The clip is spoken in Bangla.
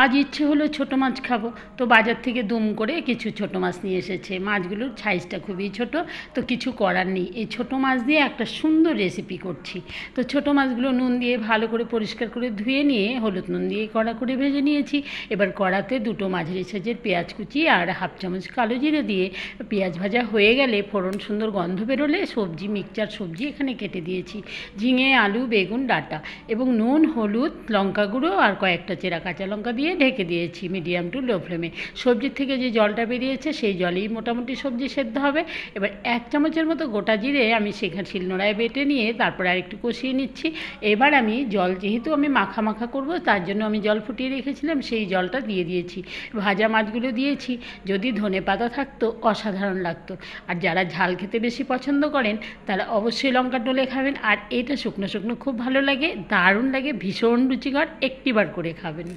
আজ ইচ্ছে হলো ছোটো মাছ খাবো, তো বাজার থেকে দুম করে কিছু ছোটো মাছ নিয়ে এসেছে। মাছগুলোর সাইজটা খুবই ছোট, তো কিছু করার নেই, এই ছোটো মাছ দিয়ে একটা সুন্দর রেসিপি করছি। তো ছোটো মাছগুলো নুন দিয়ে ভালো করে পরিষ্কার করে ধুয়ে নিয়ে হলুদ নুন দিয়ে কড়া করে ভেজে নিয়েছি। এবার কড়াতে দুটো মাঝারি সাইজের পেঁয়াজ কুচি আর হাফ চামচ কালো জিরে দিয়ে পেঁয়াজ ভাজা হয়ে গেলে ফোড়ন সুন্দর গন্ধ বেরোলে সবজি মিক্সচার সবজি এখানে কেটে দিয়েছি, ঝিঙে, আলু, বেগুন ডাঁটা এবং নুন, হলুদ, লঙ্কা গুঁড়ো আর কয়েকটা চেরা কাঁচা লঙ্কা দিয়ে ঢেকে দিয়েছি মিডিয়াম টু লো ফ্লেমে। সবজির থেকে যে জলটা বেরিয়েছে সেই জলেই মোটামুটি সবজি সেদ্ধ হবে। এবার 1 চামচের মতো গোটা জিরে আমি সেখানে শিলনোড়ায় বেটে নিয়ে তারপর আর একটু কষিয়ে নিচ্ছি। এবার আমি জল, যেহেতু আমি মাখা মাখা করব তার জন্য আমি জল ফুটিয়ে রেখেছিলাম, সেই জলটা দিয়ে দিয়েছি। ভাজা মাছগুলো দিয়েছি, যদি ধনেপাতা থাকতো অসাধারণ লাগতো। আর যারা ঝাল খেতে বেশি পছন্দ করেন তারা অবশ্যই লঙ্কা ডলে খাবেন। আর এটা শুকনো শুকনো খুব ভালো লাগে, দারুণ লাগে, ভীষণ রুচিকর, একটিবার করে খাবেন।